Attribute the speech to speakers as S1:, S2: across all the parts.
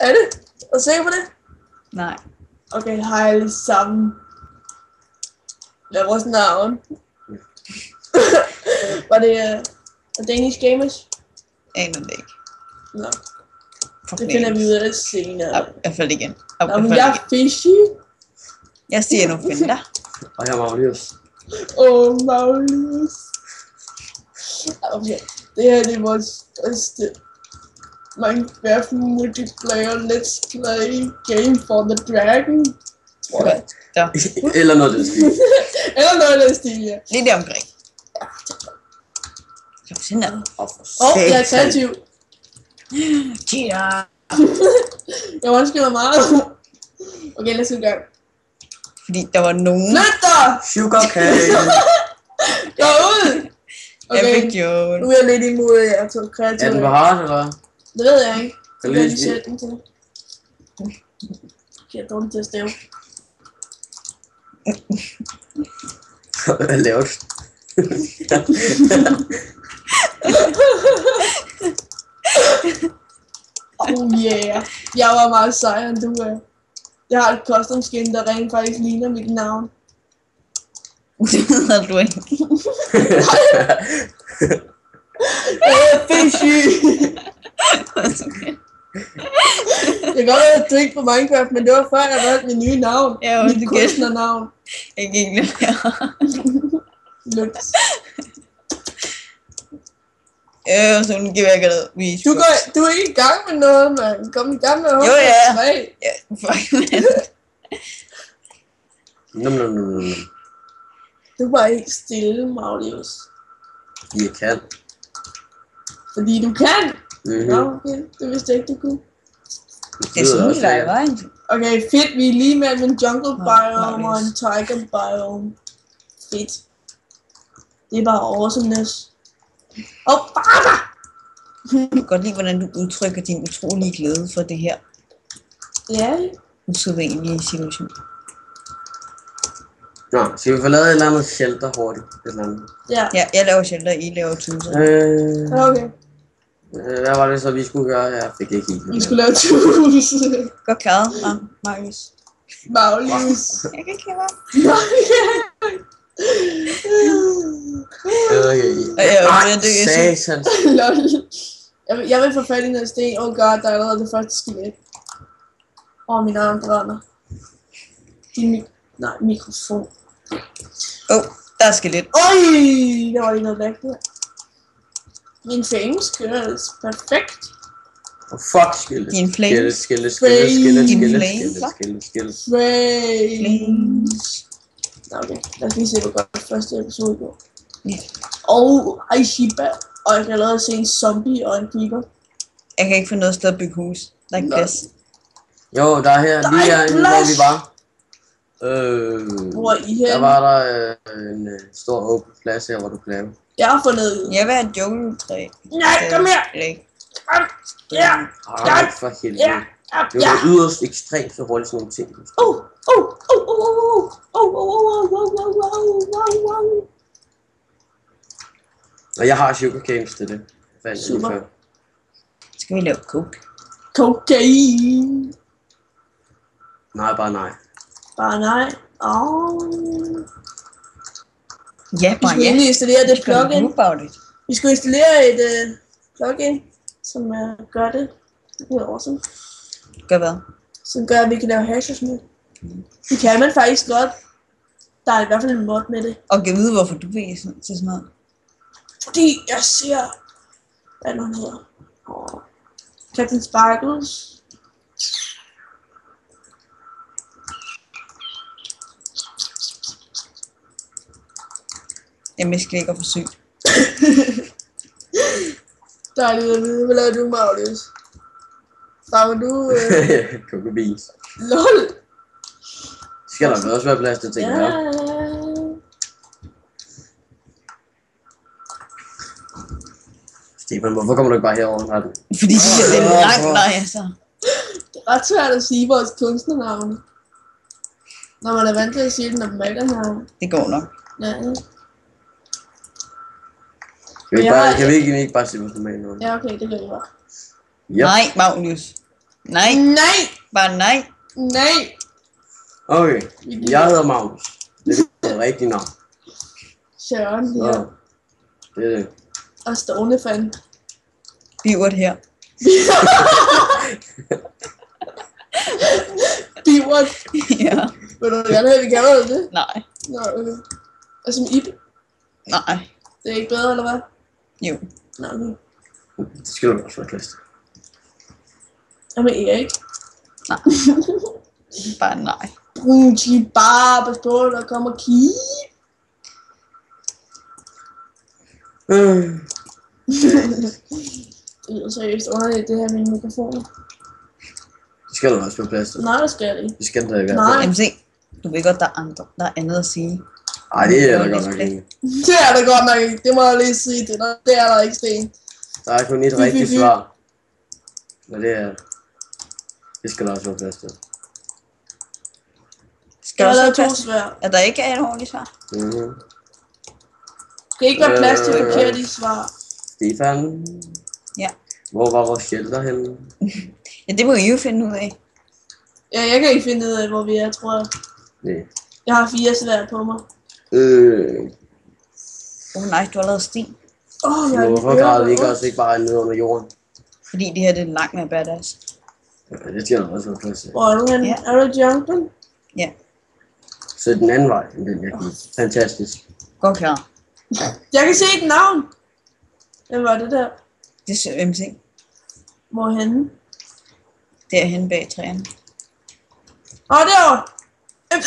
S1: Er det? Er du sikker på det?
S2: Nej.
S1: Okay, hej alle sammen. Hvad er vores navn? Var det Danish Gamers?
S2: Aner det ikke.
S1: Nå. Det finder vi ud af senere.
S2: Jeg faldt igen.
S1: Nå, men jeg er Fishy.
S2: Jeg siger nu finder.
S3: Og jeg er Magnus.
S1: Magnus. Okay, det her det er vores første Minecraft multiplayer let's play game for the dragon. Tror jeg.
S2: Ja.
S3: Eller noget af den stil.
S1: Eller noget af den stil, ja.
S2: Lige der omkring. Jo, sådan er det.
S1: Jeg er kreativ.
S2: Tia.
S1: Jeg undskylder meget. Okay, lad os gå i gang.
S2: Fordi der var nogen...
S1: Flyt dig!
S3: Sugarcane.
S1: Jeg er ude!
S2: Jeg
S1: Okay,
S2: fik jo...
S1: nu er jeg lidt imod, at jeg tog kreativ.
S3: Er den på hard, eller hvad?
S1: Det ved jeg ikke.
S3: Kan
S1: Det
S3: du
S1: er
S3: lige
S1: de sætte den til. Okay, jeg er dårlig til at stave.
S3: Hvad laver du?
S1: Oh yeah. Jeg var meget sejere end du er. Jeg har et custom skin, der rent faktisk ligner mit navn.
S2: Det ved du ikke.
S1: Fishy! Jeg kan godt være, at du ikke på Minecraft, men det var før, jeg valgte mit nye navn.
S2: Ja,
S1: mit
S2: det
S1: kunstnernavn.
S2: Jeg kan ikke lade være.
S1: Lux.
S2: Så nu giver jeg ikke noget.
S1: Du er ikke i gang med noget, mand. Kom i gang med noget.
S2: Jo, ja.
S1: Ja,
S2: fuck, man.
S3: Num.
S1: Du var ikke stille, Magnus.
S3: Jeg kan.
S1: Fordi du kan.
S3: Mm-hmm.
S1: Nå, okay. Det vidste jeg ikke, du kunne.
S2: Det er sådan, der er vejen.
S1: Okay, fedt. Vi er lige mellem en jungle biome og en tiger biome. Fedt. Det er bare awesomeness. Bare!
S2: Jeg kan godt lide, hvordan du udtrykker din utrolige glæde for det her
S1: Ja.
S2: usædvanlige situation.
S3: Nå, skal vi få lavet et eller andet shelter hurtigt? Et eller andet.
S1: Ja.
S2: Ja, jeg laver shelter, I laver tuser.
S1: Okay.
S3: Hvad var det så, vi skulle gøre? Jeg fik ikke helt.
S1: Vi skulle lave tusind.
S2: Godt klaret, Marius.
S1: Magnus.
S2: Jeg kan ikke lade være.
S3: Okay. Satans.
S1: Lol. Jeg vil få fat i noget sten. Oh god, der er allerede det første skelet. Min arm brænder. Mikrofon.
S2: Der er skelet.
S1: Øj, der var lige noget lag der. Min famous køres perfekt.
S3: Fuck, skille.
S2: Din flame.
S3: Skille.
S1: Flames. Okay, lad os lige se, hvor godt første episode går.
S2: Ja.
S1: Shiba. Og jeg kan allerede se en zombie og en creeper.
S2: Jeg kan ikke finde noget sted at bygge hus. Der er ikke plads.
S3: Jo, der er her. Lige her, hvor vi var.
S1: Hvor er I her?
S3: Der var der en stor åben plads her, hvor du kan lave.
S1: Jeg har fundet...
S2: Jeg vil have et jungletræ.
S1: Nej, kom her! Kom! Ja!
S3: For helvede. Det er jo yderst ekstremt så hurtigt sådan nogle ting. Og jeg har sugarcanes til det.
S1: Super.
S2: Skal vi lave coke?
S1: Cocaine!
S3: Nej, bare nej.
S1: Bare nej.
S2: Ja,
S1: Vi
S2: bare
S1: skulle
S2: ja.
S1: egentlig installere det plugin. Vi skulle installere et plugin, som gør det. Det er awesome.
S2: Gør hvad?
S1: Som gør, at vi kan lave hashes med. Det kan man faktisk godt. Der er i hvert fald en mod med det.
S2: Og kan vide, hvorfor du vil til sådan noget.
S1: Fordi jeg ser... Hvad er det, han hedder? Captain Sparkles.
S2: Jeg misker ikke at forsøge.
S1: Dejligt at vide. Hvad laver du, Magnus? Fanger du...
S3: Kokobis.
S1: LOL!
S3: Skal der også være plads til ting her? Stefan, hvorfor kommer du ikke bare herover?
S2: Fordi det er langt, nej, altså.
S1: Det er ret svært at sige vores kunstnernavne. Når man er vant til at sige det, når man malker navn.
S2: Det går nok.
S1: Ja.
S3: Kan vi ikke bare sige vores normale navn?
S1: Ja, okay, det gør vi bare.
S3: Yep.
S2: Nej, Magnus. Nej,
S1: Nej!
S2: bare nej.
S1: Nej!
S3: Okay, jeg hedder Magnus. Det er et rigtigt navn.
S1: Søren
S3: Så,
S1: her.
S3: det er det.
S1: Og stående fan.
S2: Bivert her.
S1: Bivert.
S2: Ja.
S1: Vil du gerne have, vi kalder det det?
S2: Nej.
S1: Nå, okay. Og som Ib.
S2: Nej.
S1: Det er ikke bedre, eller hvad?
S2: Jo.
S1: Nå, okay.
S3: Det skal du også være plads til.
S1: Jamen Erik.
S2: Nej. Bare nej.
S1: Brun bare pas på, der kommer kig. Det lyder seriøst underligt, det her med mikrofoner.
S3: Det skal du også være plads til.
S1: Nej, det skal det ikke.
S3: Det skal der i hvert
S1: Nej.
S3: fald.
S2: Jamen se. Du ved godt, der er andet at sige.
S3: Ej, det er der godt nok ikke.
S1: Det er der godt nok ikke. Det må jeg lige sige til dig. Det er der ikke, Sten.
S3: Der er kun et rigtigt svar. Og det er... Det skal der også være plads til.
S2: Skal
S1: Jeg
S2: også
S1: har
S2: have
S1: lavet 2
S2: plads?
S1: svar.
S2: Er der ikke et ordentligt svar?
S3: Mhm.
S1: Der skal ikke være plads til forkerte svar.
S3: Stefan,
S2: Ja.
S3: hvor var vores shelter henne?
S2: Ja, det må I jo finde ud af.
S1: Ja, jeg kan ikke finde ud af, hvor vi er, tror jeg.
S3: Nej.
S1: Jeg har 4 svær på mig.
S2: Nej, du har lavet sten.
S1: Jeg
S3: Hvorfor græder vi ikke også ikke bare ned under jorden?
S2: Fordi det her det er langt mere badass.
S3: Ja, det skal der også være plads til.
S1: Hvor er du henne?
S2: Ja.
S1: Er du i junglen?
S2: Ja,
S3: Så den anden vej, end den jeg gik. Fantastisk.
S2: godt klar.
S1: Jeg kan se et navn. Hvem var det der?
S2: Det er MC.
S1: Hvorhenne?
S2: Derhen bag træerne.
S1: Derovre! MC!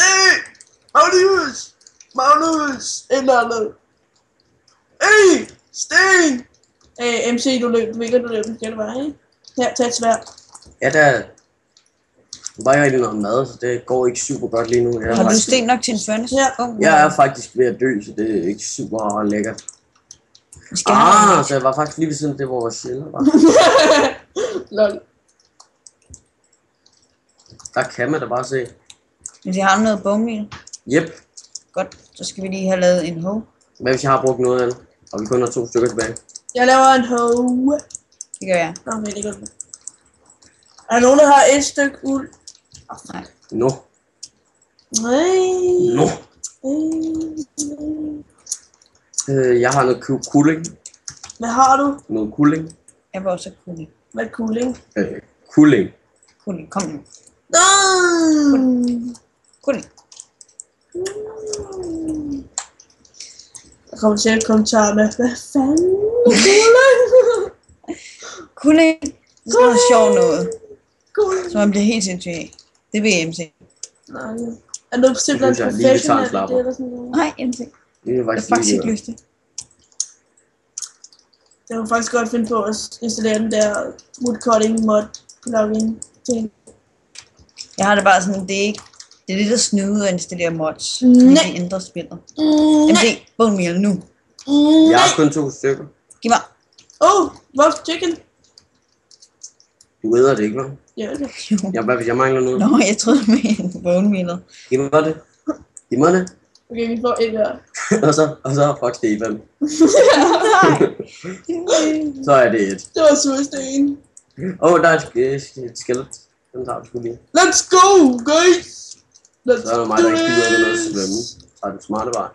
S1: Magnus! Magnus! Et eller andet. Hey! Sten! MC, du ved ikke, du løb den forkerte vej, ikke? Her, tag et sværd.
S3: Ja, der var ikke rigtig noget mad, så det går ikke super godt lige nu.
S2: Har du sten nok til en furnace?
S1: Ja.
S3: Jeg er faktisk ved at dø, så det er ikke super lækkert.
S2: Vi skal have
S3: Så jeg var faktisk lige ved siden af det, hvor vores shelter var.
S1: Lol.
S3: Der kan man da bare se.
S2: Hvis jeg har noget bogmil.
S3: Yep.
S2: Godt, så skal vi lige have lavet en hov.
S3: Hvad hvis jeg har brugt noget af det, og vi kun har 2 stykker tilbage?
S1: Jeg laver en hoe.
S2: Det gør jeg.
S1: Okay, det gør du. Er der nogen, der har et stykke uld?
S2: Nej.
S3: Nå.
S1: Nej.
S3: Nå. Jeg har noget cooling.
S1: Hvad har du?
S3: Noget cooling.
S2: Jeg var også cooling.
S1: Hvad er cooling?
S3: Cooling.
S2: Cooling, kom nu.
S1: Nej.
S2: Cooling.
S1: Der kommer til at kommentere med, hvad fanden? Cooling?
S2: Cooling. Det er sådan noget sjovt noget,
S1: Cooling.
S2: så man bliver helt sindssyg af. Det vil MC.
S1: Nej. Er du simpelthen
S3: Jeg synes, jeg lige vil tage en
S1: professionel i
S3: slapper.
S1: det eller sådan noget?
S2: Nej, MC.
S3: Det er
S2: Jeg har
S3: faktisk
S2: faktisk
S3: lige
S2: ikke lyst til.
S1: Jeg kunne faktisk godt finde på at installere den der woodcutting mod plugin ting.
S2: Jeg har det bare sådan, det er ikke... Det er lidt at snyde og installere mods.
S1: Nej.
S2: Fordi de ændrer spillet. MC, bone meal nu.
S3: Jeg har kun 2 stykker.
S2: Giv mig.
S1: Wolf chicken.
S3: Du æder det ikke, hva'?
S1: Ja, det.
S2: Jo.
S3: Hvad hvis jeg mangler noget?
S2: Nå, jeg troede med en bone meal.
S3: Giv mig det. Giv mig det.
S1: Okay, vi får et hver.
S3: og så fuck Stefan.
S2: Nej.
S3: Så er det et.
S1: Det var sursten.
S3: Der er et skelet. Den tager vi sgu lige.
S1: Let's go, guys! Let's
S3: Så er der mig, der ikke gider noget at svømme. Så er den smarte vej.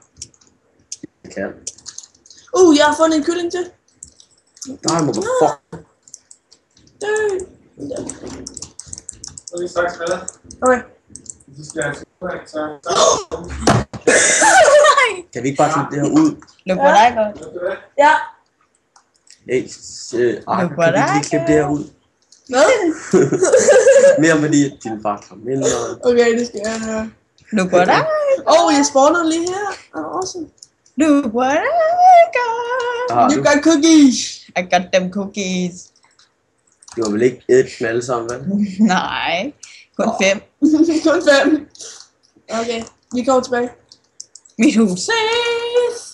S3: Jeg kan.
S1: Jeg har fundet en kylling til.
S3: Nej, må du fuck.
S4: Så er vi straks med.
S1: Okay.
S4: Så skal jeg så.
S3: Kan vi ikke bare klippe det her ud?
S2: Luk på dig godt.
S1: Ja.
S3: Hey, kan vi ikke lige klippe det her ud?
S1: Hvad?
S3: Mere fordi, at din far kom ind og...
S1: Okay, det skal jeg gøre.
S2: Luk på dig.
S1: Jeg spawnede lige her. Awesome.
S2: Luk på dig godt.
S1: You got cookies.
S2: I got them cookies.
S3: Du har vel ikke ædet dem alle sammen, vel?
S2: Nej, kun 5.
S1: Kun 5. Okay, vi kommer tilbage.
S2: Mit hus ses.